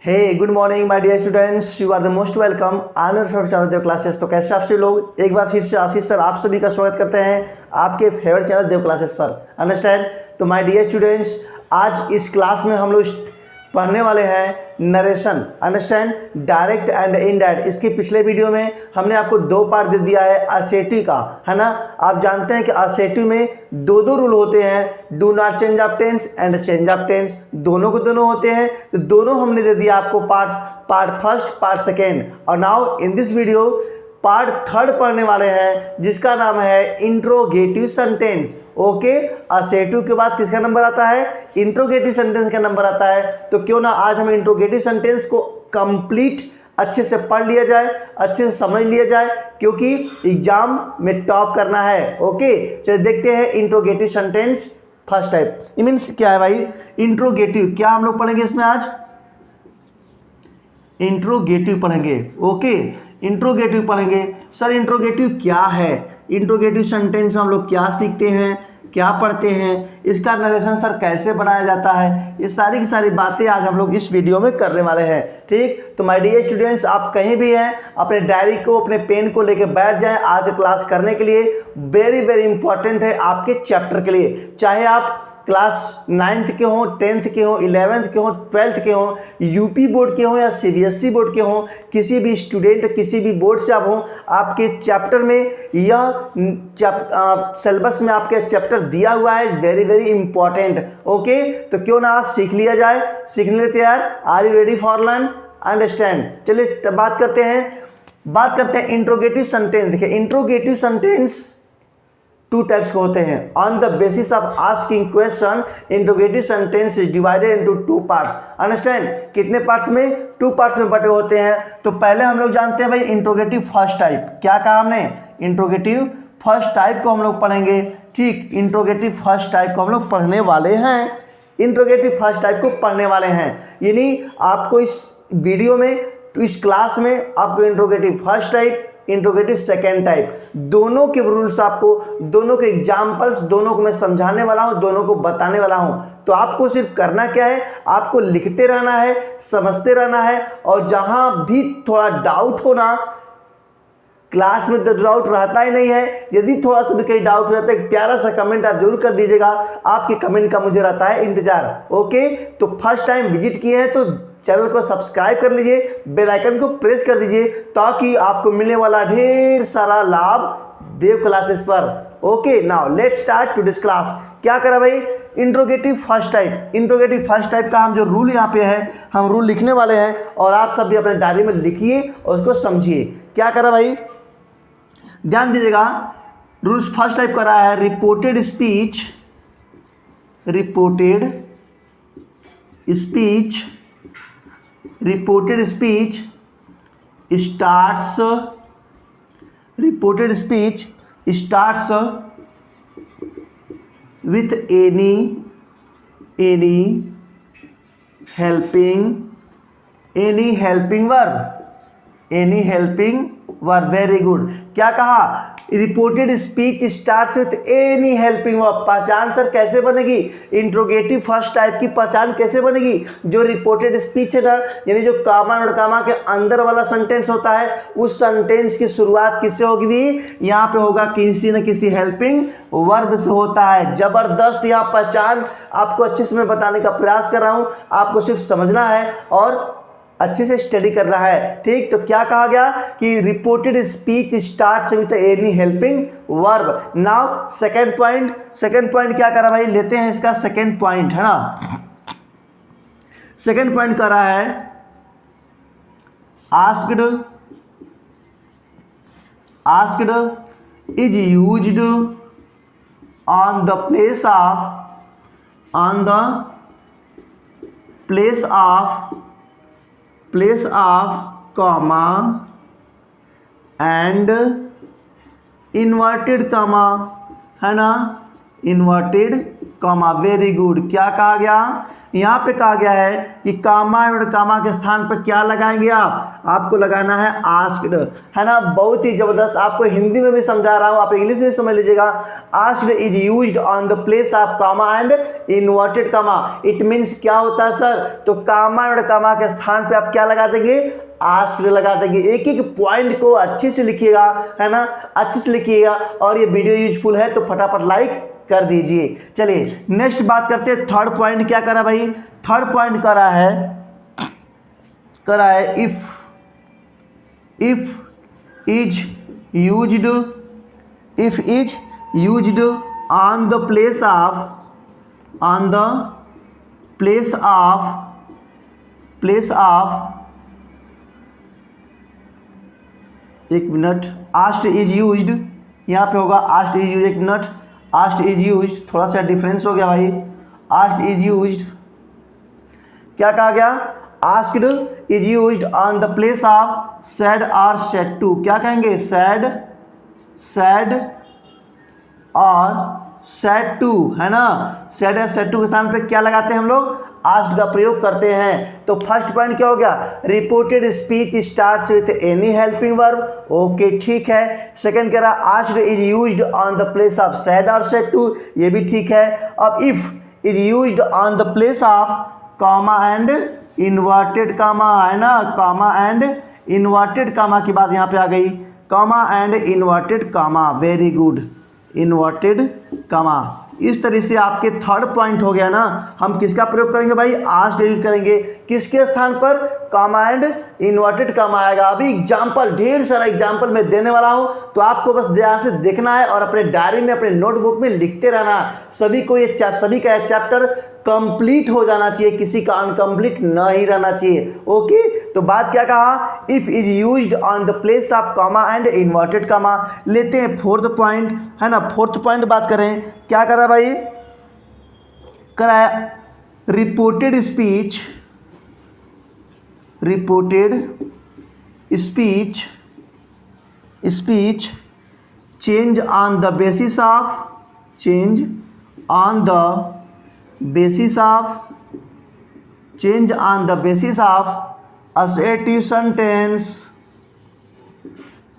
Hey good morning my dear students, you are the most welcome on your favourite channel Dev classes. तो कैसे आप सभी लोग, एक बार फिर से आशीष सर आप सभी का स्वागत करते हैं आपके फेवरेट चैनल देव क्लासेस पर। अंडरस्टैंड। तो माय डियर स्टूडेंट्स, आज इस क्लास में हम लोग पढ़ने वाले हैं narration. Understand, direct and indirect. इसके पिछले वीडियो में हमने आपको दो पार्ट दे दिया है असेटिव का, है ना। आप जानते हैं कि असेटिव में दो रूल होते हैं, do not change of tense and change of tense. दोनों को दोनों होते हैं, तो दोनों हमने दे दिया आपको parts, part first part second. और now in this video part third पढ़ने वाले हैं जिसका नाम है इंट्रोगेटिव सेंटेंस। ओके, असेटिव के बाद किसका नंबर आता है? इंट्रोगेटिव सेंटेंस का नंबर आता है। तो क्यों ना आज हम इंट्रोगेटिव सेंटेंस को कंप्लीट अच्छे से पढ़ लिया जाए, अच्छे से समझ लिया जाए, क्योंकि एग्जाम में टॉप करना है। ओके, चलिए देखते हैं interrogative sentence first type. It means क्या है भाई? इंट्रोगेटिव क्या हम लोग पढ़ेंगे इसमें आज? इंट्रोगेटिव पढ़ेंगे। ओके, इंट्रोगेटिव पढ़ेंगे। सर इंट्रोगेटिव क्या है? इंट्रोगेटिव सेंटेंस में हम लोग क्या सीखते हैं, क्या पढ़ते हैं, इसका नरेशन सर कैसे बनाया जाता है, ये सारी की सारी बातें आज हम लोग इस वीडियो में करने वाले हैं। ठीक, तो माय डियर स्टूडेंट्स, आप कहीं भी हैं अपने डायरी को, अपने पेन को लेकर बैठ जाएं आज क्लास करने के लिए। वेरी वेरी इंपॉर्टेंट है आपके चैप्टर के लिए। चाहे आप क्लास 9th के हों, 10th के हों, 11th के हों, 12th के हों, यूपी बोर्ड के हों या सीबीएसई बोर्ड के हों, किसी भी स्टूडेंट किसी भी बोर्ड से आप हों, आपके चैप्टर में यह सिलेबस में आपके चैप्टर दिया हुआ है, is very very important. Okay, तो क्यों ना आज सीख लिया जाए। सीखने के लिए तैयार? Are you ready for learn? Understand. चलिए बात करते हैं इंट्रोगेटिव सेंटेंस। देखिए, इंट्रोगेटिव सेंटेंस टू टाइप्स के होते हैं। On the basis of asking question, interrogative sentence is divided into two parts. Understand, कितने पार्ट्स में? टू पार्ट्स में बटे होते हैं। तो पहले हम लोग जानते हैं भाई इंट्रोगेटिव फर्स्ट टाइप। क्या कहा हमने? इंट्रोगेटिव फर्स्ट टाइप को हम लोग पढ़ेंगे। ठीक, इंट्रोगेटिव फर्स्ट टाइप को हम लोग पढ़ने वाले हैं। इंट्रोगेटिव फर्स्ट टाइप को पढ़ने वाले हैं, यानी आपको इस वीडियो में, इस क्लास में आपको interrogative first type, interrogative second type, दोनों के रूल्स आपको, दोनों के एग्जाम्पल्स, दोनों को मैं समझाने वाला हूं, दोनों को बताने वाला हूं। तो आपको सिर्फ करना क्या है? आपको लिखते रहना है, समझते रहना है, और जहां भी थोड़ा डाउट हो ना, क्लास में तो डाउट रहता ही नहीं है, यदि थोड़ा सा भी कहीं डाउट रहता है एक प्यारा सा कमेंट आप जरूर कर दीजिएगा। आपके कमेंट का मुझे रहता है इंतजार। ओके, तो फर्स्ट टाइम विजिट किए हैं तो चैनल को सब्सक्राइब कर लीजिए, बेल आइकन को प्रेस कर दीजिए, ताकि आपको मिलने वाला ढेर सारा लाभ देव क्लासेस पर। Okay, now let's start today's class. क्या करा भाई? Interrogative first type. Interrogative first type का हम जो रूल यहाँ पे है, हम रूल लिखने वाले हैं, और आप सब भी अपने डायरी में लिखिए और उसको समझिए। क्या करा भाई? ध्यान दीजिएगा, रूल्स फर्स्ट टाइप करा है reported speech. Reported speech, reported speech starts with any helping verb। Very good. क्या कहा? Reported speech starts with any helping verb. पहचान सर कैसे बनेगी? इंट्रोगेटिव फर्स्ट टाइप की पहचान कैसे बनेगी? जो रिपोर्टेड स्पीच है ना, यानी जो कामा और कामा के अंदर वाला सेंटेंस होता है, उस सेंटेंस की शुरुआत किससे होगी भी? यहाँ पे होगा किसी न किसी हेल्पिंग वर्ब से होता है। जबरदस्त यह पहचान आपको अच्छे से मैं बताने का प्रयास कर रहा हूँ, आपको सिर्फ समझना है और अच्छे से स्टडी करना है। ठीक, तो क्या कहा गया कि reported speech starts with any helping verb. Now second point क्या कर रहा भाई? लेते हैं इसका सेकंड पॉइंट, है ना। सेकंड पॉइंट कर रहा है asked is used on the place of comma and inverted comma, है ना, इन्वर्टेड कॉमा, वेरी गुड। क्या कहा गया, यहाँ पे कहा गया है कि कामा और कामा के स्थान पर क्या लगाएंगे आप, आपको लगाना है आस्क्ड, है ना। बहुत ही जबरदस्त, आपको हिंदी में भी समझा रहा हूँ, आप इंग्लिश में समझ लीजिएगा। Asked is used on the place of comma and inverted comma. It means क्या होता है सर, तो कामा और कामा के स्थान पे आप क्या लगा देंगे, आस्क्ड लगा देंगे। एक एक पॉइंट को अच्छे से लिखिएगा, है ना, अच्छे से लिखिएगा। और ये वीडियो यूजफुल है तो फटाफट लाइक कर दीजिए। चलिए नेक्स्ट बात करते हैं। थर्ड पॉइंट क्या करा भाई, थर्ड पॉइंट करा है if is used on the place of एक मिनट, आस्क्ड इज यूज्ड, यहाँ पे होगा आस्क्ड इज यूज्ड, एक मिनट, आस्क्ड इज यूज्ड, थोड़ा सा डिफरेंस हो गया भाई। आस्क्ड इज यूज्ड, क्या कहा गया, asked is used on the place of said और सैड टू। क्या कहेंगे, सैड और सैड टू, है ना। सैड या सैड टू के स्थान पे क्या लगाते हैं हम लोग, आस्क्ड का प्रयोग करते हैं। तो फर्स्ट पॉइंट क्या हो गया, reported speech starts with any helping verb, okay ठीक है। सेकंड कह रहा asked is used on the place of said और सैड टू, ये भी ठीक है। अब if is used on the place of comma and inverted comma, है ना, कॉमा एंड इन्वर्टेड कामा की बात यहाँ पे आ गई, comma and inverted comma, very good, inverted comma. इस तरह से आपके थर्ड पॉइंट हो गया ना। हम किसका प्रयोग करेंगे भाई, आस्क्ड यूज करेंगे। किसके स्थान पर, कामा एंड इन्वर्टेड कामा आएगा। अभी एग्जाम्पल, ढेर सारा एग्जाम्पल मैं देने वाला हूं, तो आपको बस ध्यान से देखना है और अपने डायरी में, अपने नोटबुक में लिखते रहना। सभी को ये सभी का चैप्टर कंप्लीट हो जाना चाहिए, किसी का अनकम्प्लीट न ही रहना चाहिए। ओके, तो बात क्या कहा, if is used on the place of comma and inverted comma. लेते हैं फोर्थ पॉइंट, है ना। फोर्थ पॉइंट बात करें, क्या करा भाई, करा reported speech change on the basis of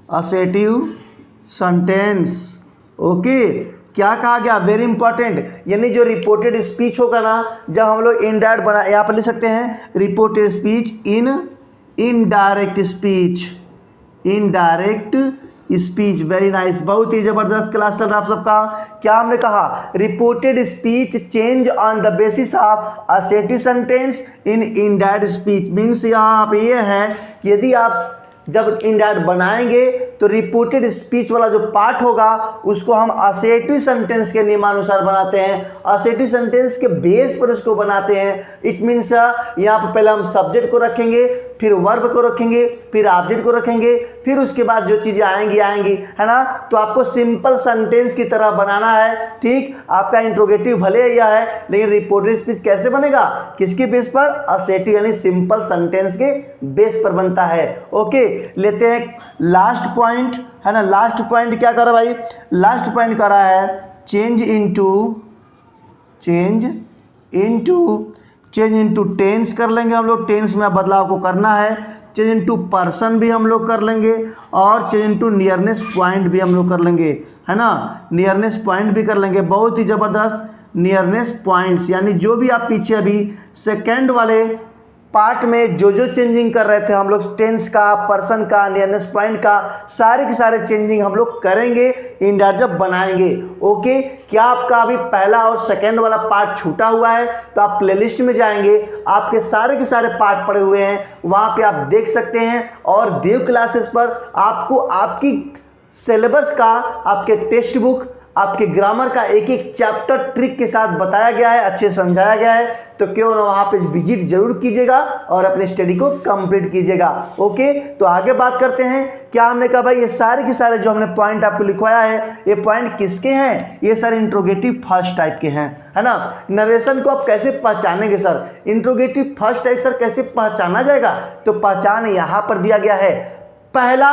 assertive sentence, okay. क्या कहा गया, वेरी इंपॉर्टेंट, यानी जो रिपोर्टेड स्पीच होगा ना, जब हम लोग इनडायरेक्ट बना, यहाँ पर लिख सकते हैं reported speech, indirect speech, very nice, बहुत ही जबरदस्त क्लास चल रहा है आप सबका। क्या हमने कहा, reported speech change on the basis of assertive sentence in indirect speech. Means यहाँ पे ये है कि यदि आप जब इनडायरेक्ट बनाएंगे तो रिपोर्टेड स्पीच वाला जो पार्ट होगा उसको हम असर्टिव सेंटेंस के नियमानुसार बनाते हैं, असर्टिव सेंटेंस के बेस पर उसको बनाते हैं। इट मीन्स यहाँ पर पहले हम सब्जेक्ट को रखेंगे, फिर वर्ब को रखेंगे, फिर ऑब्जेक्ट को रखेंगे, फिर उसके बाद जो चीज़ें आएंगी, है ना। तो आपको सिंपल सेंटेंस की तरह बनाना है, ठीक। आपका इंट्रोगेटिव भले यह है, लेकिन रिपोर्टेड स्पीच कैसे बनेगा, किसके बेस पर, असर्टिव यानी सिंपल सेंटेंस के बेस पर बनता है। ओके, लेते हैं लास्ट पॉइंट, है ना। लास्ट पॉइंट क्या कर रहा है भाई, लास्ट पॉइंट कर रहा है चेंज इनटू टेंस कर लेंगे हम लोग। टेंस में बदलाव को करना है। चेंज इनटू पर्सन भी हम लोग कर लेंगे, और चेंज इनटू नियरनेस पॉइंट भी हम लोग कर लेंगे, है ना। नियरनेस पॉइंट भी कर लेंगे, बहुत ही ज़बरदस्त। नियरनेस पॉइंट्स यानी जो भी आप पीछे अभी सेकेंड वाले पार्ट में जो चेंजिंग कर रहे थे हम लोग, टेंस का, पर्सन का, नियरनेस पॉइंट का, सारे के सारे चेंजिंग हम लोग करेंगे इंडायरेक्ट जब बनाएंगे। ओके, क्या आपका अभी पहला और सेकंड वाला पार्ट छूटा हुआ है तो आप प्लेलिस्ट में जाएंगे, आपके सारे के सारे पार्ट पड़े हुए हैं, वहाँ पे आप देख सकते हैं। और देव क्लासेस पर आपको आपकी सिलेबस का, आपके टेक्स्ट बुक, आपके ग्रामर का एक एक चैप्टर ट्रिक के साथ बताया गया है, अच्छे समझाया गया है। तो क्यों ना वहाँ पे विजिट जरूर कीजिएगा और अपने स्टडी को कंप्लीट कीजिएगा। ओके, तो आगे बात करते हैं। क्या हमने कहा भाई, ये सारे के सारे जो हमने पॉइंट आपको लिखवाया है, ये पॉइंट किसके हैं, ये सर इंट्रोगेटिव फर्स्ट टाइप के हैं, है ना। नरेशन को आप कैसे पहचानेंगे sir, interrogative first type sir कैसे पहचाना जाएगा, तो पहचान यहाँ पर दिया गया है। पहला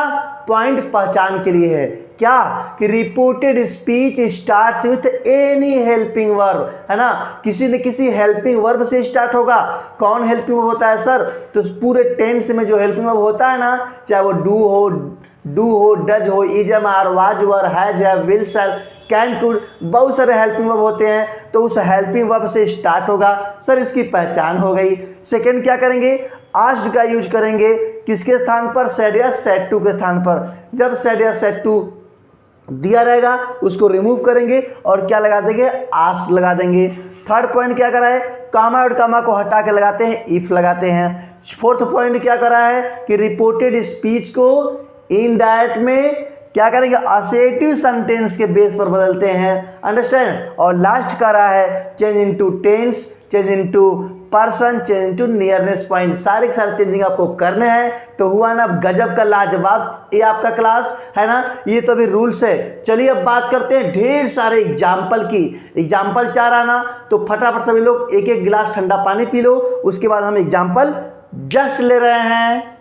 पॉइंट पहचान के लिए है क्या कि reported speech starts with any helping verb, है ना, किसी न किसी हेल्पिंग वर्ब से स्टार्ट होगा। कौन हेल्पिंग वर्ब होता है सर? तो पूरे टेंस में जो हेल्पिंग वर्ब होता है ना, चाहे वो डू हो, डज हो, is am are, was were, has have, will shall, can could, बहुत सारे हेल्पिंग वर्ब होते हैं, तो उस हेल्पिंग वर्ब से स्टार्ट होगा। सर इसकी पहचान हो गई। सेकंड क्या करेंगे? आस्क्ड का यूज करेंगे किसके स्थान पर? सेड या सेड टू के स्थान पर। जब सेड या सेड टू दिया रहेगा उसको रिमूव करेंगे और क्या लगा देंगे? आस्क्ड लगा देंगे। थर्ड पॉइंट क्या करा है? कामा और कामा को हटा के लगाते हैं, इफ लगाते हैं। फोर्थ पॉइंट क्या करा है कि रिपोर्टेड स्पीच को इनडायरेक्ट में क्या करेंगे? असेटिव सेंटेंस के बेस पर बदलते हैं, अंडरस्टैंड। और लास्ट करा है change into tense, change into person, change into nearness point. सारे के सारे चेंजिंग आपको करने हैं। तो हुआ ना गजब का लाजवाब ये आपका क्लास, है ना। ये तो अभी रूल्स है। चलिए अब बात करते हैं ढेर सारे एग्जाम्पल की। एग्जाम्पल चाह रहा ना तो फटाफट सभी लोग एक एक गिलास ठंडा पानी पी लो, उसके बाद हम एग्जाम्पल जस्ट ले रहे हैं।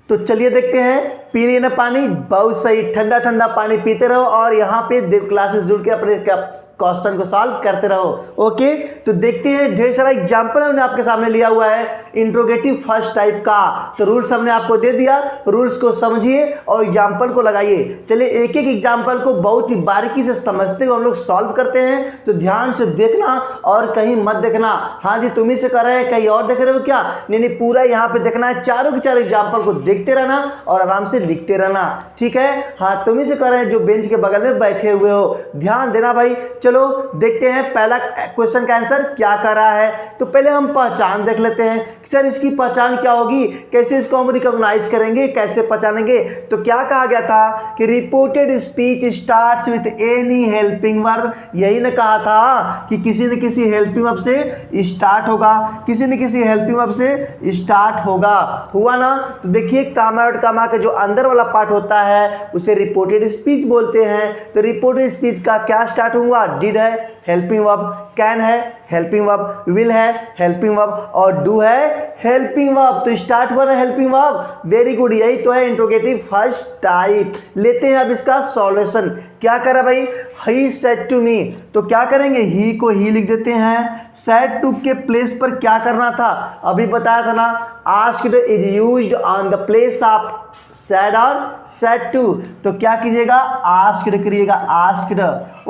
तो चलिए देखते हैं, पी लिए ना पानी, बहुत सही, ठंडा ठंडा पानी पीते रहो और यहाँ पे क्लासेस जुड़ के अपने क्वेश्चन को सॉल्व करते रहो। ओके, तो देखते हैं ढेर सारा एग्जाम्पल हमने आपके सामने लिया हुआ है इंट्रोगेटिव फर्स्ट टाइप का। तो रूल्स हमने आपको दे दिया, रूल्स को समझिए और एग्जाम्पल को लगाइए। चलिए एक एक एग्जाम्पल को बहुत ही बारीकी से समझते हुए हम लोग सॉल्व करते हैं। तो ध्यान से देखना और कहीं मत देखना। हाँ जी तुम ही से कर रहे हैं, कहीं और देख रहे हो क्या? नहीं, पूरा यहाँ पे देखना है। चारों के चारों एग्जाम्पल को देखते रहना और आराम से लिखते रहना, ठीक है। हाँ तुम ही से कर रहे हैं जो बेंच के बगल में बैठे हुए हो, ध्यान देना भाई। चलो देखते हैं पहला क्वेश्चन का आंसर क्या कर रहा है। तो पहले हम पहचान देख लेते हैं कि सर इसकी पहचान क्या होगी, कैसे इसको हम रिकॉग्नाइज करेंगे, कैसे पहचानेंगे। तो क्या कहा गया था कि reported speech starts with any helping verb. यही ने कहा था कि किसी न किसी हेल्पिंग वर्ब से स्टार्ट होगा, किसी न किसी हेल्पिंग वर्ब से स्टार्ट होगा। हुआ ना। तो देखिए कामा और कामा का जो अंदर वाला पार्ट होता है उसे रिपोर्टेड स्पीच बोलते हैं। तो रिपोर्टेड स्पीच का क्या स्टार्ट हुआ? डिड है हेल्पिंग वर्ब, कैन है हेल्पिंग वर्ब, विल है हेल्पिंग वर्ब और डू है हेल्पिंग वर्ब। तो स्टार्ट हुआ ना हेल्पिंग वर्ब। वेरी गुड, यही तो है इंट्रोगेटिव फर्स्ट टाइप। लेते हैं अब इसका सॉल्यूशन। क्या करा भाई? ही सेड टू मी, तो क्या करेंगे? ही को ही लिख देते हैं। सेड टू के प्लेस पर क्या करना था? अभी बताया था ना, asked is used on the place of said और सेड टू। तो क्या कीजिएगा? आस्क्ड करिएगा, आस्क्ड।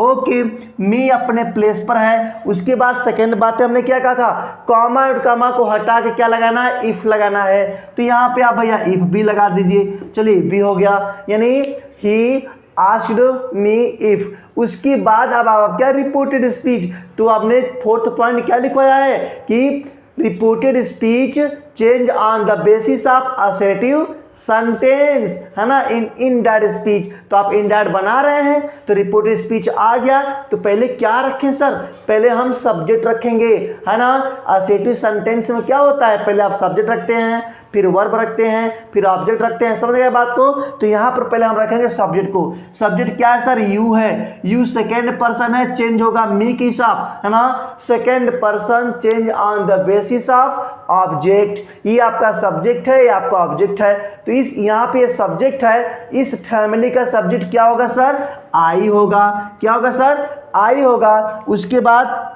ओके, मी अपने प्लेस पर है। उसके बाद सेकंड बात है, हमने क्या कहा था? कॉमा और कॉमा को हटा के क्या लगाना है? इफ लगाना है। तो यहाँ पे आप भैया इफ भी लगा दीजिए। चलिए भी हो गया, यानी ही आस्क्ड मी इफ। उसके बाद अब आप क्या? Reported speech. तो आपने फोर्थ पॉइंट क्या लिखवाया है कि reported speech change on the basis of assertive sentence, है ना, इन इनडायरेक्ट स्पीच। तो आप इनडायरेक्ट बना रहे हैं तो रिपोर्टेड स्पीच आ गया। तो पहले क्या रखें सर? पहले हम सब्जेक्ट रखेंगे, है ना। असर्टिव सेंटेंस में क्या होता है? पहले आप सब्जेक्ट रखते हैं, फिर वर्ब रखते हैं, फिर ऑब्जेक्ट रखते हैं। समझ गए बात को? तो यहाँ पर पहले हम रखेंगे सब्जेक्ट को। सब्जेक्ट क्या है सर? यू है। यू सेकेंड पर्सन है, चेंज होगा मी के हिसाब, है ना। Second person change on the basis of object. ये आपका सब्जेक्ट है, ये आपका ऑब्जेक्ट है। तो इस यहाँ पे सब्जेक्ट है, इस फैमिली का सब्जेक्ट क्या होगा सर? आई होगा। क्या होगा सर? आई होगा। उसके बाद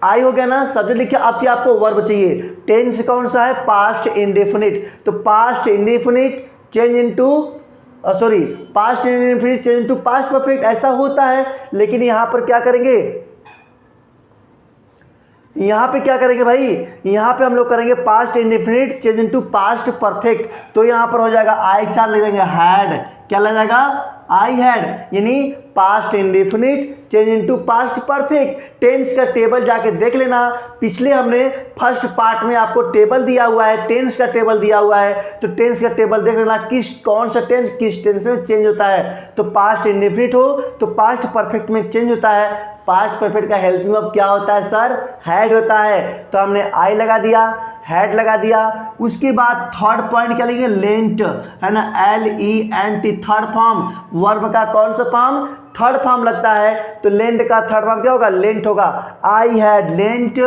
आई हो गया ना, सब्जेक्ट लिखिए। अब चाहिए आपको वर्ब चाहिए। टेंस कौन सा है? Past indefinite. तो past indefinite change into past indefinite change into past perfect, ऐसा होता है। लेकिन यहाँ पर क्या करेंगे? यहाँ पे क्या करेंगे भाई? यहाँ पे हम लोग करेंगे past indefinite change into past perfect. तो यहाँ पर हो जाएगा आई के साथ ले जाएंगे हैड। क्या लग जाएगा? आई हैड, यानी past indefinite change into past perfect. Tense का टेबल जाके देख लेना। पिछले हमने फर्स्ट पार्ट में आपको टेबल दिया हुआ है, टेंस का टेबल दिया हुआ है। तो टेंस का टेबल देख लेना, कौन सा टेंस किस टेंस में चेंज होता है। तो पास्ट इंडेफिनिट हो तो पास्ट परफेक्ट में चेंज होता है। पास्ट परफेक्ट का हेल्पिंग वर्ब क्या होता है सर? हैड होता है। तो हमने आई लगा दिया, हैड लगा दिया। उसके बाद थर्ड पॉइंट क्या लिखेंगे? लेंट, है ना, LENT, थर्ड फॉर्म। वर्ब का कौन सा फॉर्म? थर्ड फॉर्म लगता है तो लेंट का थर्ड फॉर्म क्या होगा, लेंट होगा। आई हैड लेंट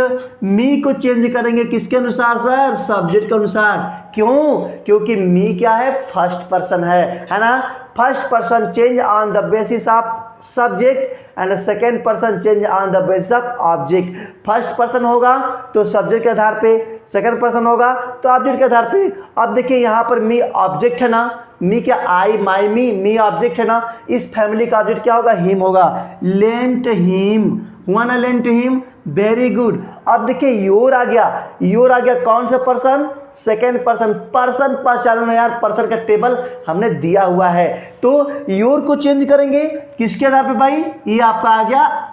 मी को चेंज करेंगे किसके अनुसार सर, सब्जेक्ट के अनुसार। क्यों, क्योंकि मी क्या है, फर्स्ट पर्सन है ना। First person change on the basis of subject and second person change on the basis of object. First person होगा तो सब्जेक्ट के आधार पे, सेकेंड पर्सन होगा तो ऑब्जेक्ट के आधार पे। अब देखिए यहाँ पर मी ऑब्जेक्ट है ना, मी क्या, आई माई मी ऑब्जेक्ट है ना। इस फैमिली का ऑब्जेक्ट क्या होगा, हिम होगा। लेंट हिम हुआ ना, लेंट हिम, वेरी गुड। अब देखिए योर आ गया, योर आ गया कौन सा पर्सन, सेकेंड पर्सन। पर्सन पहचानो ना यार, पर्सन का टेबल हमने दिया हुआ है तो योर को चेंज करेंगे किसके आधार पे भाई, ये आपका आ गया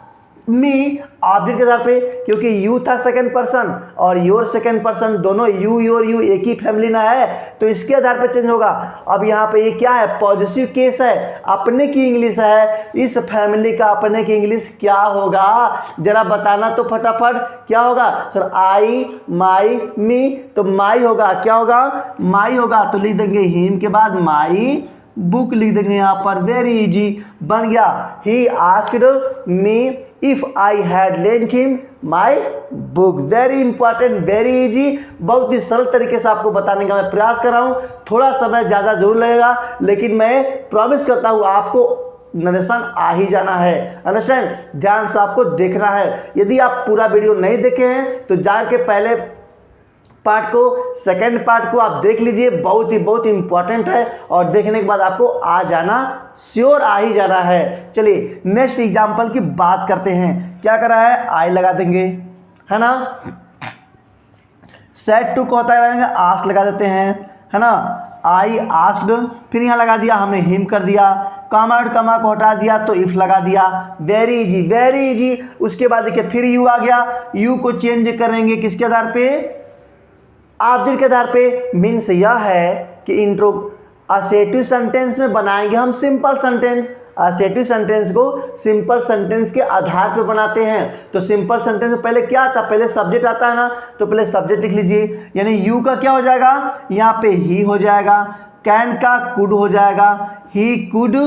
मी ऑब्जेक्ट के आधार पे, क्योंकि यू था सेकंड पर्सन और योर सेकंड पर्सन, दोनों यू योर यू एक ही फैमिली ना है तो इसके आधार पे चेंज होगा। अब यहाँ पे ये क्या है, पॉजिटिव केस है, अपने की इंग्लिश है, इस फैमिली का अपने की इंग्लिश क्या होगा जरा बताना तो फटाफट, क्या होगा सर, आई माई मी, तो माई होगा, क्या होगा, माई होगा। तो लिख देंगे हिम के बाद माई बुक लिख देंगे यहाँ पर, वेरी इजी बन गया। ही asked me if I had lent him my book, very important, very easy, बहुत ही सरल तरीके से आपको बताने का मैं प्रयास कर रहा हूँ। थोड़ा समय ज़्यादा जरूर लगेगा लेकिन मैं प्रॉमिस करता हूँ आपको नरेशन आ ही जाना है, अंडरस्टैंड, ध्यान से आपको देखना है। यदि आप पूरा वीडियो नहीं देखे हैं तो जान के पहले पार्ट को, सेकंड पार्ट को आप देख लीजिए, बहुत ही इंपॉर्टेंट है और देखने के बाद आपको आ जाना, श्योर आ ही जाना है। चलिए नेक्स्ट एग्जांपल की बात करते हैं। क्या करा है, आई लगा देंगे है ना, सेट टू को होता है आस्क लगा देते हैं है ना, आई आस्क्ड, फिर यहाँ लगा दिया हमने हिम कर दिया, कॉमा और कॉमा को हटा दिया तो इफ लगा दिया, वेरी इजी वेरी इजी। उसके बाद देखिए फिर यू आ गया, यू को चेंज करेंगे किसके आधार पे, ऑब्जेक्ट के आधार पे। मीन्स यह है कि इंट्रो असेटिव सेंटेंस में बनाएंगे हम सिंपल सेंटेंस, असेटिव सेंटेंस को सिंपल सेंटेंस के आधार पे बनाते हैं। तो सिंपल सेंटेंस में पहले क्या आता है, पहले सब्जेक्ट आता है ना, तो पहले सब्जेक्ट लिख लीजिए, यानी यू का क्या हो जाएगा, यहाँ पे ही हो जाएगा, कैन का कुड हो जाएगा, ही कुड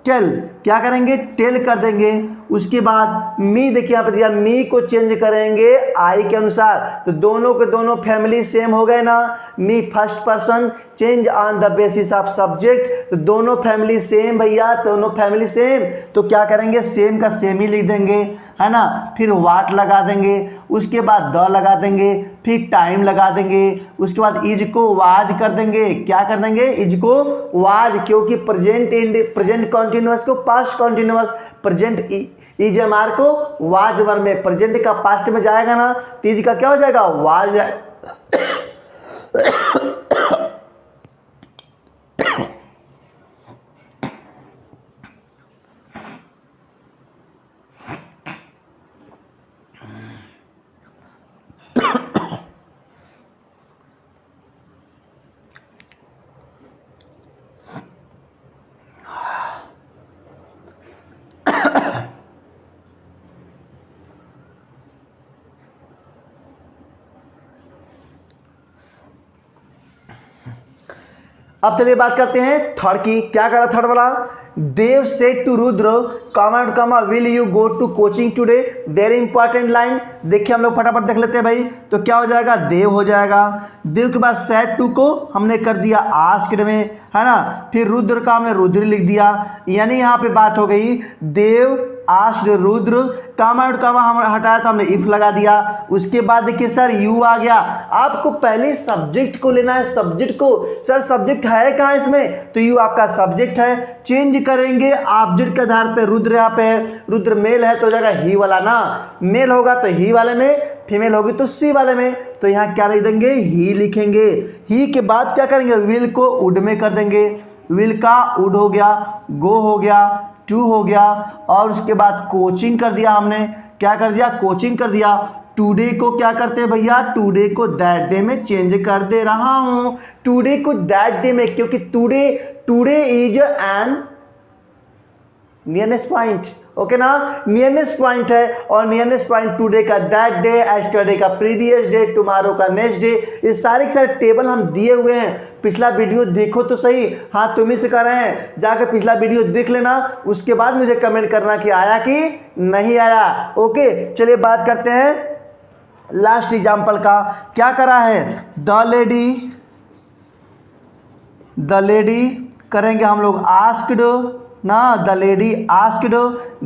टेल, क्या करेंगे, टेल कर देंगे। उसके बाद मी देखिए यहाँ पे दिया, मी को चेंज करेंगे आई के अनुसार, तो दोनों के दोनों फैमिली सेम हो गए ना। Me first person change on the basis of subject, तो दोनों फैमिली सेम भैया, दोनों फैमिली सेम, तो क्या करेंगे, सेम का सेम ही लिख देंगे है ना। फिर वाट लगा देंगे, उसके बाद द लगा देंगे, फिर टाइम लगा देंगे, उसके बाद इज को वाज कर देंगे, क्या कर देंगे, इज को वाज, क्योंकि प्रेजेंट कॉन्टिन्यूअस को past continuous, present is am are को वाज वर्ब में, प्रेजेंट का पास्ट में जाएगा ना, इज का क्या हो जाएगा, वाज। अब चलिए बात करते हैं थर्ड की। क्या करा थर्ड वाला, Dev said to Rudra comma to comma will you go to coaching today, very important line. देखिए हम लोग फटाफट देख लेते हैं भाई, तो क्या हो जाएगा, देव हो जाएगा। देव के बाद सेड टू को हमने कर दिया आस्क्ड में है ना, फिर रुद्र का हमने रुद्र लिख दिया, यानी यहाँ पे बात हो गई देव आस्क्ड रुद्र, कामा और कामा हम हटाया तो हमने इफ लगा दिया। उसके बाद देखिए सर यू आ गया, आपको पहले सब्जेक्ट को लेना है, सब्जेक्ट को, सर सब्जेक्ट है कहाँ इसमें, तो यू आपका सब्जेक्ट है, चेंज करेंगे ऑब्जेक्ट के आधार पे। रुद्र यहाँ पे है, रुद्र मेल है तो हो जाएगा ही वाला ना, मेल होगा तो ही वाले में, फीमेल होगी तो सी वाले में, तो यहाँ क्या लिख देंगे, ही लिखेंगे। ही के बाद क्या करेंगे, विल को वुड में कर देंगे, विल का वुड हो गया, गो हो गया, टू हो गया, और उसके बाद कोचिंग कर दिया हमने, क्या कर दिया, कोचिंग कर दिया। टुडे को क्या करते हैं भैया, टुडे को दैट डे में चेंज कर दे रहा हूँ, टुडे को दैट डे में, क्योंकि today is an nearest point, okay ना। नियरनेस पॉइंट है और नियरनेस पॉइंट टुडे का दैट डे, एस्टरडे का प्रीवियस डे, टुमारो का नेक्स्ट डे, ये सारे के सारे टेबल हम दिए हुए हैं। पिछला वीडियो देखो तो सही, हाँ तुम ही से कर रहे हैं, जाकर पिछला वीडियो देख लेना, उसके बाद मुझे कमेंट करना कि आया कि नहीं आया। ओके चलिए बात करते हैं लास्ट एग्जाम्पल का। क्या करा है, द लेडी करेंगे हम लोग आस्क्ड ना, द लेडी आस्क्ड,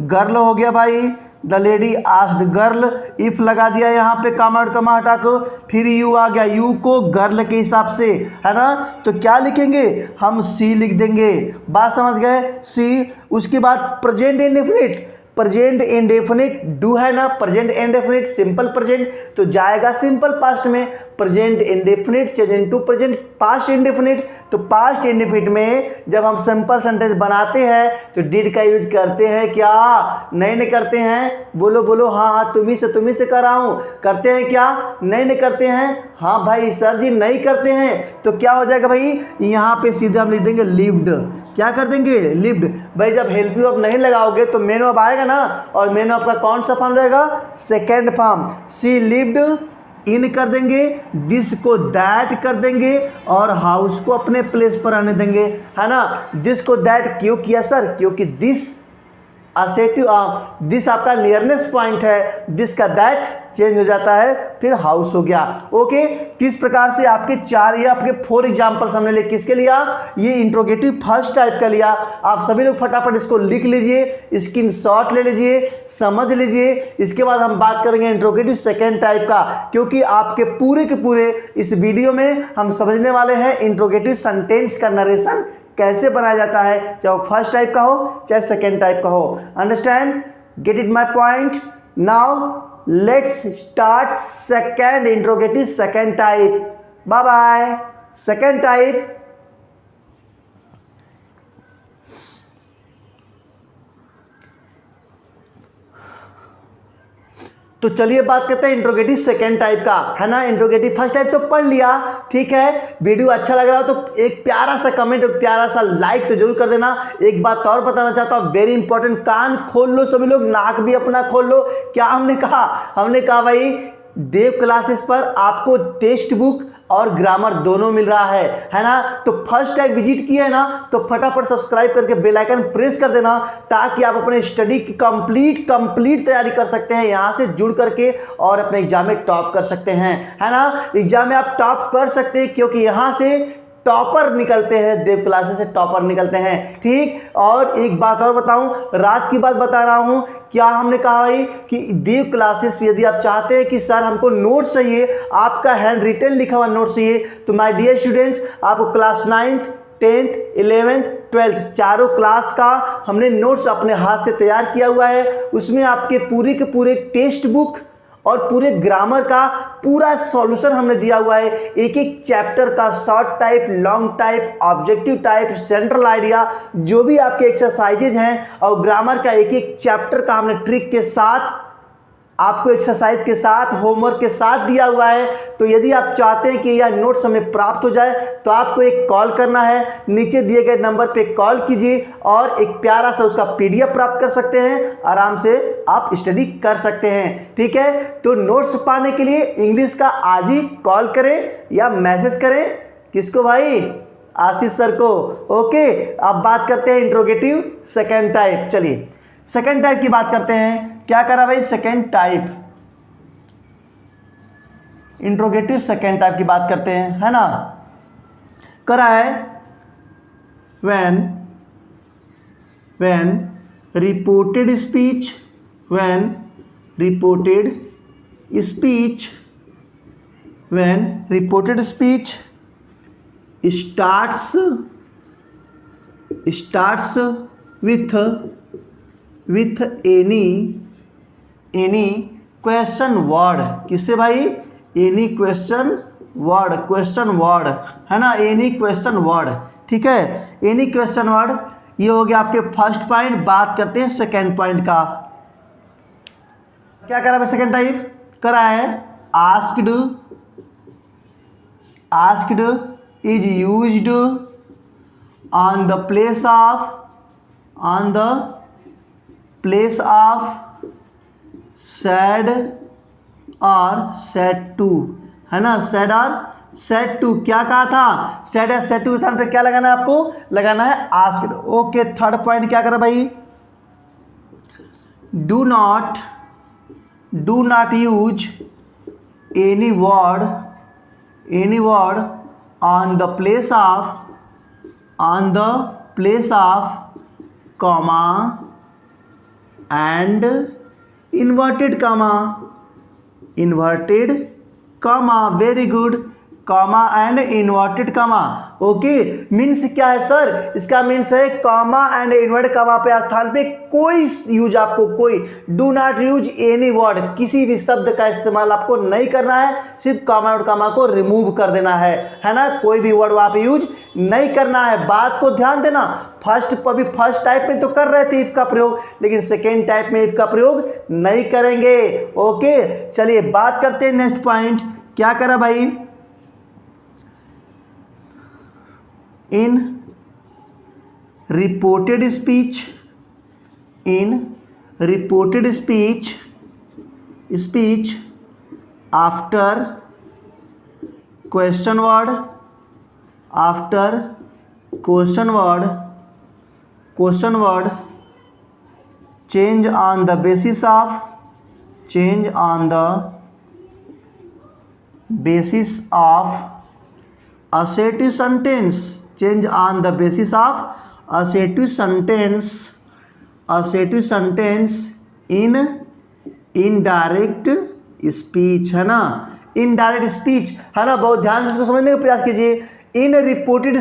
गर्ल हो गया भाई, the lady asked girl, if लगा दिया यहाँ पे कमा हटा को, फिर यू आ गया, यू को गर्ल के हिसाब से है ना, तो क्या लिखेंगे हम सी लिख देंगे। बात समझ गए, सी। उसके बाद present indefinite, present indefinite do है ना, प्रेजेंट इंडेफिनिट सिंपल प्रेजेंट तो जाएगा सिंपल पास्ट में, present indefinite change into present past indefinite, तो पास्ट इंडेफिनिट में जब हम सिंपल सेंटेंस बनाते हैं तो डिड का यूज करते हैं क्या, नहीं करते हैं, बोलो बोलो, हाँ तुम्ही से कर रहा हूँ, करते हैं क्या, नहीं करते हैं, हाँ भाई सर जी नहीं करते हैं, तो क्या हो जाएगा भाई, यहाँ पे सीधे हम लिख देंगे लिव्ड, क्या कर देंगे लिव्ड। भाई जब हेल्प यू अब नहीं लगाओगे तो मेन वर्ब आएगा ना, और मेन वर्ब का कौन सा फॉर्म रहेगा, second form, she lived in कर देंगे, दिस को दैट कर देंगे, और हाउस को अपने प्लेस पर आने देंगे, है ना। दिस को दैट क्यों किया सर, क्योंकि दिस असेटिव, दिस आपका नियरनेस पॉइंट है, दिस का दैट चेंज हो जाता है, फिर हाउस हो गया। ओके किस प्रकार से आपके चार, ये आपके 4 एग्जाम्पल्स हमने ले, किसके लिया, ये इंट्रोगेटिव फर्स्ट टाइप का लिया। आप सभी लोग फटाफट इसको लिख लीजिए, स्क्रीनशॉट ले लीजिए, समझ लीजिए। इसके बाद हम बात करेंगे इंट्रोगेटिव सेकेंड टाइप का, क्योंकि आपके पूरे के पूरे इस वीडियो में हम समझने वाले हैं इंट्रोगेटिव सेंटेंस का नरेशन कैसे बनाया जाता है, चाहे वो फर्स्ट टाइप का हो चाहे सेकेंड टाइप का हो। Understand, get it my point. Now let's start second interrogative second type. Bye bye. Second type, तो चलिए बात करते हैं इंट्रोगेटिव सेकेंड टाइप का, है ना। इंट्रोगेटिव फर्स्ट टाइप तो पढ़ लिया, ठीक है। वीडियो अच्छा लग रहा हो तो एक प्यारा सा कमेंट, एक प्यारा सा लाइक तो जरूर कर देना। एक बात और बताना चाहता हूँ, वेरी इंपॉर्टेंट, कान खोल लो सभी लोग, नाक भी अपना खोल लो। क्या हमने कहा भाई देव क्लासेस पर आपको टेक्स्ट बुक और ग्रामर दोनों मिल रहा है ना। तो फर्स्ट टाइम विजिट किया है ना, तो फटाफट सब्सक्राइब करके बेल आइकन प्रेस कर देना, ताकि आप अपने स्टडी की कंप्लीट तैयारी कर सकते हैं यहाँ से जुड़ करके, और अपने एग्जाम में टॉप कर सकते हैं, है ना। एग्जाम में आप टॉप कर सकते हैं, क्योंकि यहाँ से टॉपर निकलते हैं, देव क्लासेस से टॉपर निकलते हैं, ठीक। और एक बात और बताऊं, राज की बात बता रहा हूं, क्या हमने कहा भाई कि देव क्लासेस, यदि आप चाहते हैं कि सर हमको नोट्स चाहिए, आपका हैंड रिटन लिखा हुआ नोट्स चाहिए, तो माय डियर स्टूडेंट्स, आपको class 9th 10th 11th 12th चारों क्लास का हमने नोट्स अपने हाथ से तैयार किया हुआ है। उसमें आपके पूरे के पूरे टेक्स्ट बुक और पूरे ग्रामर का पूरा सॉल्यूशन हमने दिया हुआ है, एक एक चैप्टर का, short type, long type, objective type, central idea, जो भी आपके एक्सरसाइजेज हैं, और ग्रामर का एक एक चैप्टर का हमने ट्रिक के साथ, आपको एक्सरसाइज के साथ, होमवर्क के साथ दिया हुआ है। तो यदि आप चाहते हैं कि यह नोट्स हमें प्राप्त हो जाए, तो आपको एक कॉल करना है, नीचे दिए गए नंबर पे कॉल कीजिए, और एक प्यारा सा उसका PDF प्राप्त कर सकते हैं, आराम से आप स्टडी कर सकते हैं, ठीक है। तो नोट्स पाने के लिए इंग्लिश का आज ही कॉल करें या मैसेज करें, किसको भाई, आशीष सर को। ओके अब बात करते हैं इंट्रोगेटिव सेकेंड टाइप। चलिए सेकेंड टाइप की बात करते हैं। क्या करा भाई, second type, interrogative second type की बात करते हैं, है ना। करा है when reported speech, when reported speech starts with any question word, किससे भाई, एनी क्वेश्चन वर्ड, है ना, एनी क्वेश्चन वर्ड, ठीक है, एनी क्वेश्चन वर्ड। ये हो गया आपके फर्स्ट पॉइंट। बात करते हैं सेकेंड पॉइंट का। क्या करा है सेकेंड टाइप, करा है asked is used on the place of said और सैड टू, है ना, सैड और सैड टू। क्या कहा था, सैड या सैड टू के स्थान पे क्या लगाना है आपको, लगाना है आस्क्ड। ओके, थर्ड पॉइंट क्या करा भाई, do not use any word on the place of comma and inverted comma, very good, comma and inverted comma. Okay, means क्या है सर, इसका मीन्स है कॉमा एंड इन्वर्टेड कॉमा पे स्थान पे कोई यूज आपको, कोई do not use any word, किसी भी शब्द का इस्तेमाल आपको नहीं करना है, सिर्फ कॉमा और कॉमा को रिमूव कर देना है ना, कोई भी वर्ड वहाँ पे यूज नहीं करना है। बात को ध्यान देना, फर्स्ट टाइप में तो कर रहे थे इफ का प्रयोग, लेकिन सेकेंड टाइप में इफ का प्रयोग नहीं करेंगे। ओके, चलिए बात करते हैं नेक्स्ट पॉइंट, क्या करा भाई, in reported speech after question word change on the basis of assertive sentence, change on the basis of assertive sentence in indirect speech, है ना, इनडायरेक्ट स्पीच, है ना, बहुत ध्यान से इसको समझने का प्रयास कीजिए। इन रिपोर्टेड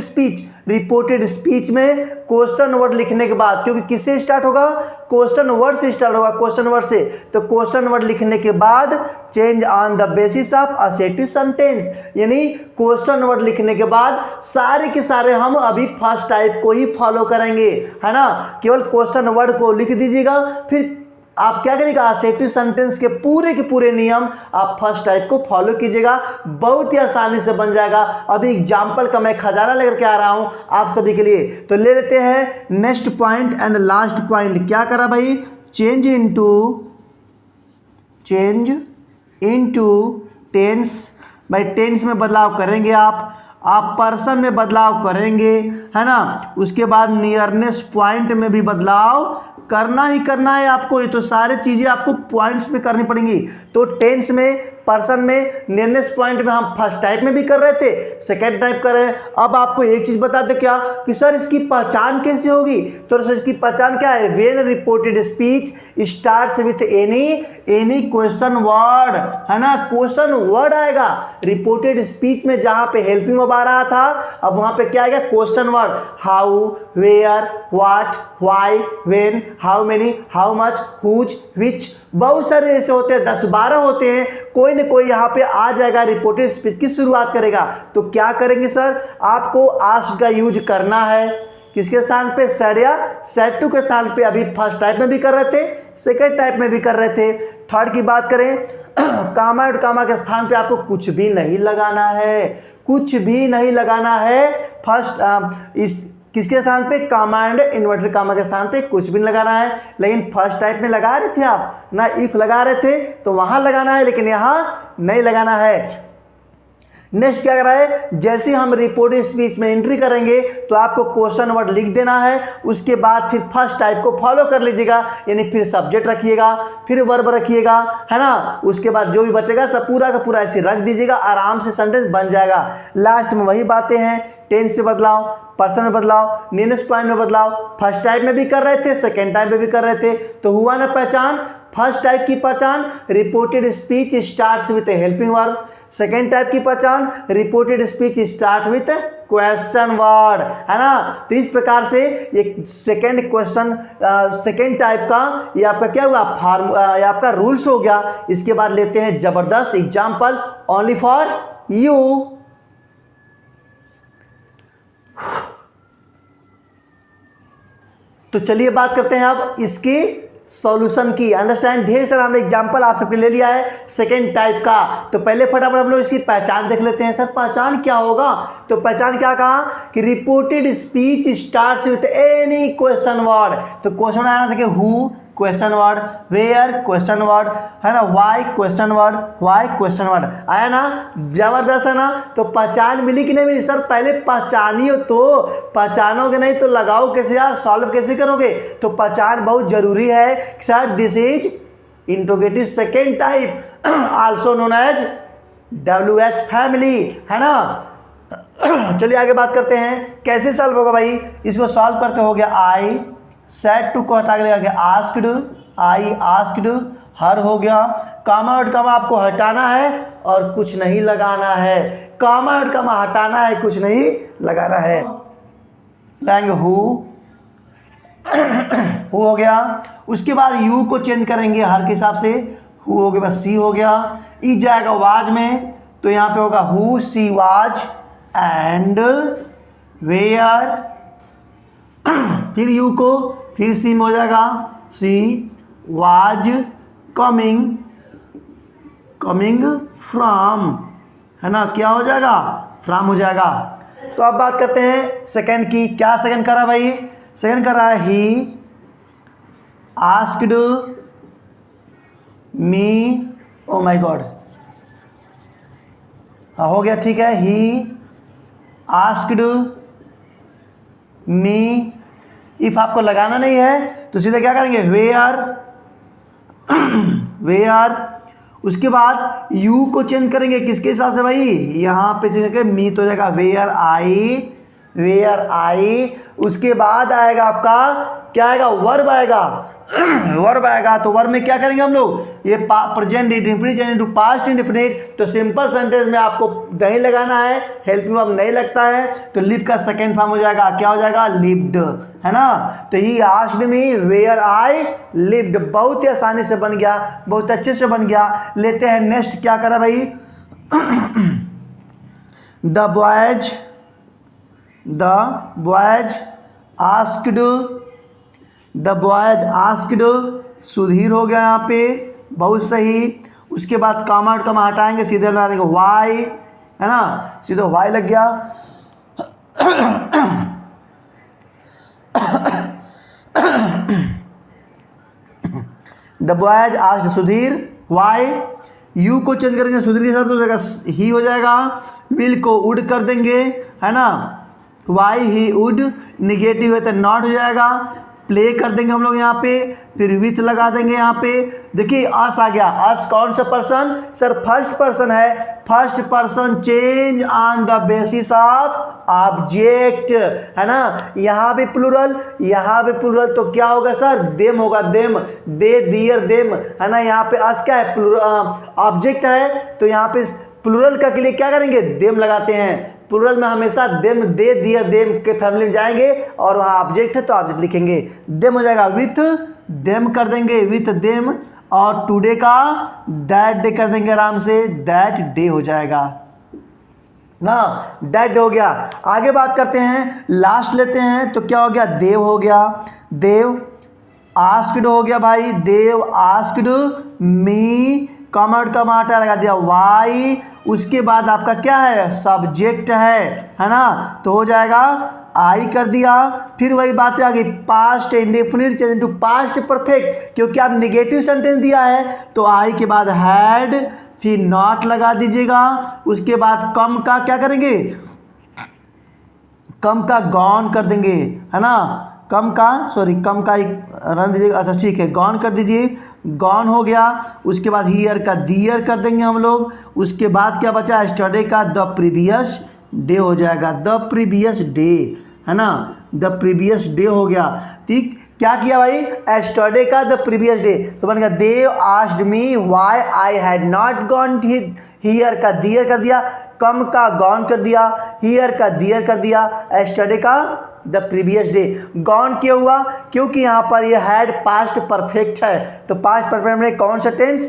स्पीच में क्वेश्चन वर्ड लिखने के बाद, क्योंकि किससे स्टार्ट होगा, क्वेश्चन वर्ड से स्टार्ट होगा, क्वेश्चन वर्ड से, तो क्वेश्चन वर्ड लिखने के बाद change on the basis of assertive sentence, यानी क्वेश्चन वर्ड लिखने के बाद सारे के सारे हम अभी फर्स्ट टाइप को ही फॉलो करेंगे, है ना, केवल क्वेश्चन वर्ड को लिख दीजिएगा, फिर आप क्या करिएगा, असर्टिव सेंटेंस के पूरे नियम आप फर्स्ट टाइप को फॉलो कीजिएगा, बहुत ही आसानी से बन जाएगा। अभी एग्जाम्पल का मैं खजाना लेकर के आ रहा हूं आप सभी के लिए, तो ले लेते हैं next point and last point, क्या करा भाई, चेंज इनटू टेंस। भाई टेंस में बदलाव करेंगे आप पर्सन में बदलाव करेंगे, है ना, उसके बाद नियरनेस पॉइंट में भी बदलाव करना ही करना है आपको, ये तो सारी चीज़ें आपको पॉइंट्स में करनी पड़ेंगी। तो टेंस में, पर्सन में, नियरनेस पॉइंट में हम फर्स्ट टाइप में भी कर रहे थे, सेकेंड टाइप कर रहे हैं। अब आपको एक चीज़ बता दे क्या कि सर इसकी पहचान कैसे होगी, तो सर इसकी पहचान क्या है, when reported speech starts with any question word, है ना, क्वेश्चन वर्ड आएगा। रिपोर्टेड स्पीच में जहाँ पे हेल्पिंग वर्ब आ रहा था, अब वहाँ पे क्या आएगा, question word, how, where, what, why, when, how many, how much, whose, which, बहुत सारे ऐसे होते हैं, 10-12 होते हैं, कोई न कोई यहाँ पे आ जाएगा, रिपोर्टेड स्पीच की शुरुआत करेगा। तो क्या करेंगे सर, आपको आस्क्ड का यूज करना है, किसके स्थान पे, सैड या सैड टू के स्थान पे। अभी फर्स्ट टाइप में भी कर रहे थे, सेकेंड टाइप में भी कर रहे थे। थर्ड की बात करें, कामा और कामा के स्थान पे आपको कुछ भी नहीं लगाना है, फर्स्ट इस किसके स्थान पे, कामा एंड इन्वर्टेड कामा के स्थान पे कुछ भी नहीं लगाना है। लेकिन फर्स्ट टाइप में लगा रहे थे आप ना, इफ लगा रहे थे तो वहां लगाना है, लेकिन यहां नहीं लगाना है। नेक्स्ट क्या कर रहा है, जैसे हम रिपोर्टेड स्पीच में एंट्री करेंगे तो आपको क्वेश्चन वर्ड लिख देना है, उसके बाद फिर फर्स्ट टाइप को फॉलो कर लीजिएगा, यानी फिर सब्जेक्ट रखिएगा, फिर वर्ब रखिएगा, है ना, उसके बाद जो भी बचेगा सब पूरा का पूरा ऐसे रख दीजिएगा, आराम से सेंटेंस बन जाएगा। लास्ट में वही बातें हैं, टेंस से बदलाव, पर्सन में बदलाव, नियरनेस पॉइंट में बदलाव, फर्स्ट टाइप में भी कर रहे थे, सेकेंड टाइप में भी कर रहे थे, तो हुआ ना पहचान, फर्स्ट टाइप की पहचान, reported speech starts with helping verb. Second type की पहचान, reported speech start with question word, है ना। तो इस प्रकार से ये सेकेंड क्वेश्चन, सेकेंड टाइप का ये आपका क्या हुआ, ये आपका रूल्स हो गया। इसके बाद लेते हैं जबरदस्त एग्जाम्पल ओनली फॉर यू। तो चलिए बात करते हैं अब इसके सॉल्यूशन की। अंडरस्टैंड, ढेर सारा हमने एग्जांपल आप सबके ले लिया है सेकेंड टाइप का। तो पहले फटाफट हम लोग इसकी पहचान देख लेते हैं। सर पहचान क्या होगा, तो पहचान क्या कहा कि reported speech starts with any question word. तो क्वेश्चन आना था कि who, question word, where question word, है ना, why question word, why question word. आया ना, जबरदस्त है ना। तो पहचान मिली कि नहीं मिली? सर पहले पहचानियो, तो पहचानोगे नहीं तो लगाओ कैसे यार, सॉल्व कैसे करोगे? तो पहचान बहुत जरूरी है। Sir this is interrogative second type, also known as WH family, है ना। चलिए आगे बात करते हैं कैसे सॉल्व होगा भाई। इसको सॉल्व करते हो गया, आई सेड टू को हटा के लगा आस्क्ड, आई आस्क्ड हर हो गया। कामा और कामा आपको हटाना है और कुछ नहीं लगाना है। कामा और कामा हटाना है, कुछ नहीं लगाना है। लगाएंगे हु हो गया। उसके बाद यू को चेंज करेंगे हर के हिसाब से, हु हो गया, बस सी हो गया। ई जाएगा वाज में, तो यहाँ पे होगा who she was and where. फिर यू को फिर सी में हो जाएगा, she was coming, coming from, है ना, क्या हो जाएगा, फ्रॉम हो जाएगा। तो अब बात करते हैं सेकंड की। क्या सेकंड कर रहा है भाई? सेकंड कर रहा है ही asked me, oh my God, हाँ हो गया, ठीक है। ही आस्क्ड मी, इफ आपको लगाना नहीं है तो सीधे क्या करेंगे, वेयर, वेयर। उसके बाद यू को चेंज करेंगे किसके हिसाब से भाई? यहाँ पे चेंज करके मी तो हो जाएगा वेयर आई, वेयर आई। उसके बाद आएगा आपका क्या आएगा, वर्ब आएगा, वर्ब आएगा। तो वर्ब में क्या करेंगे हम लोग, ये present indefinite change into past indefinite. तो सिंपल सेंटेंस में आपको नहीं लगाना है, हेल्प यू अब नहीं लगता है, तो लिव का सेकेंड फॉर्म हो जाएगा, क्या हो जाएगा, लिव्ड, है ना। तो he asked me where I lived, बहुत ही आसानी से बन गया, बहुत अच्छे से बन गया। लेते हैं नेक्स्ट, क्या करा भाई, the boys asked, the boys asked, Sudhir हो गया यहाँ पे, बहुत सही। उसके बाद कामा और कामा हटाएंगे, सीधे लगा देंगे वाई, है ना, सीधे वाई लग गया। The boys asked Sudhir, why. You को चेंज करेंगे, सुधीर के साथ हो जाएगा ही हो जाएगा। विल को उड कर देंगे, है ना, वाई ही उड, निगेटिव है तो नॉट हो जाएगा। प्ले कर देंगे हम लोग यहाँ पे, फिर विथ लगा देंगे यहाँ पे। देखिए अस आ गया, अस कौन सा पर्सन, सर फर्स्ट पर्सन है, first person change on the basis of object, है ना। यहाँ भी प्लूरल, यहाँ भी प्लूरल, तो क्या होगा सर, देम होगा, देम, दे, दियर, देम, है ना। यहाँ पे अस क्या है, ऑब्जेक्ट है, तो यहाँ पे प्लूरल का के लिए क्या करेंगे, देम लगाते हैं। प्लूरल में हमेशा देम, दे, दियर, देम के फैमिली में जाएंगे और वहाँ ऑब्जेक्ट है तो ऑब्जेक्ट लिखेंगे। देम हो जाएगा विथ, देम कर देंगे विथ देम, और टुडे का दैट डे कर देंगे आराम से, दैट डे हो जाएगा ना, दैट डे हो गया। आगे बात करते हैं, लास्ट लेते हैं, तो क्या हो गया, देव हो गया, देव। आस्क्ड हो गया भाई, देव आस्क्ड मी, कॉमर्ड का माटा लगा दिया वाई। उसके बाद आपका क्या है, सब्जेक्ट है ना, तो हो जाएगा आई कर दिया। फिर वही बात आ गई, past indefinite change into past perfect, क्योंकि आप नेगेटिव सेंटेंस दिया है तो आई के बाद हैड, फिर नॉट लगा दीजिएगा। उसके बाद कम का क्या करेंगे, कम का गॉन कर देंगे, है ना, कम का, सॉरी कम का एक रन दीजिएगा, अच्छा ठीक है, गॉन कर दीजिए, गॉन हो गया। उसके बाद हियर का दियर कर देंगे हम लोग। उसके बाद क्या बचा, स्टडे का द प्रीवियस डे हो जाएगा, द प्रीवियस डे, है ना, द प्रीवियस डे हो गया। ठीक, क्या किया भाई, एस्टरडे का द प्रीवियस डे, तो बन गया Dev asked me why I had not gone here का दियर कर दिया, कम का गॉन कर दिया, हियर का दियर कर दिया, एस्टरडे का द प्रीवियस डे। गॉन क्यों हुआ, क्योंकि यहाँ पर ये हैड पास्ट परफेक्ट है, तो पास्ट परफेक्ट में कौन सा टेंस,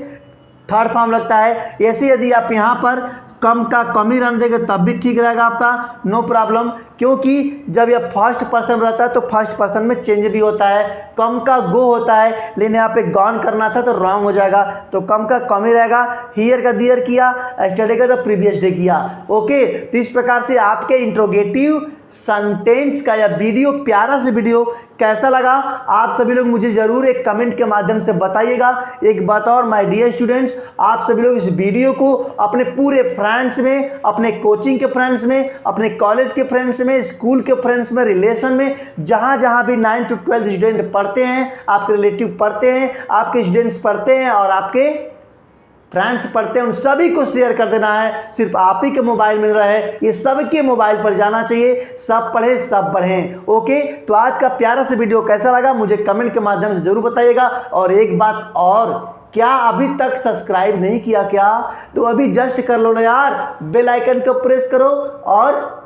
थर्ड फॉर्म लगता है। ऐसे यदि आप यहाँ पर कम का कम ही रन देंगे तब भी ठीक रहेगा आपका, नो प्रॉब्लम, क्योंकि जब यह फर्स्ट पर्सन रहता है तो फर्स्ट पर्सन में चेंज भी होता है, कम का गो होता है, लेकिन यहाँ पे गॉन करना था तो रॉन्ग हो जाएगा, तो कम का कम ही रहेगा। हियर का दियर किया, एस्टरडे का तो प्रीवियस डे किया। ओके, तो इस प्रकार से आपके इंट्रोगेटिव सेंटेंस का यह वीडियो, प्यारा से वीडियो कैसा लगा आप सभी लोग मुझे ज़रूर एक कमेंट के माध्यम से बताइएगा। एक बात और माय डियर स्टूडेंट्स, आप सभी लोग इस वीडियो को अपने पूरे फ्रेंड्स में, अपने कोचिंग के फ्रेंड्स में, अपने कॉलेज के फ्रेंड्स में, स्कूल के फ्रेंड्स में, रिलेशन में, जहाँ जहाँ भी 9 to 12 स्टूडेंट पढ़ते हैं, आपके रिलेटिव पढ़ते हैं, आपके स्टूडेंट्स पढ़ते हैं और आपके फ्रेंड्स पढ़ते हैं, उन सभी को शेयर कर देना है। सिर्फ आप ही के मोबाइल में रहे, ये सबके मोबाइल पर जाना चाहिए। सब पढ़े सब बढ़ें। ओके, तो आज का प्यारा सा वीडियो कैसा लगा मुझे कमेंट के माध्यम से जरूर बताइएगा। और एक बात और, क्या अभी तक सब्सक्राइब नहीं किया क्या? तो अभी जस्ट कर लो ना यार, बेल आइकन को प्रेस करो और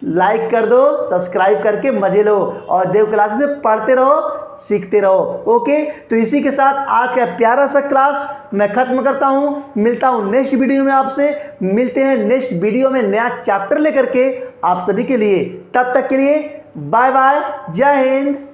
लाइक कर दो, सब्सक्राइब करके मजे लो और देव क्लासेस से पढ़ते रहो, सीखते रहो। ओके, तो इसी के साथ आज का प्यारा सा क्लास मैं खत्म करता हूं। मिलता हूं नेक्स्ट वीडियो में आपसे। मिलते हैं नेक्स्ट वीडियो में नया चैप्टर लेकर के आप सभी के लिए। तब तक के लिए बाय बाय, जय हिंद।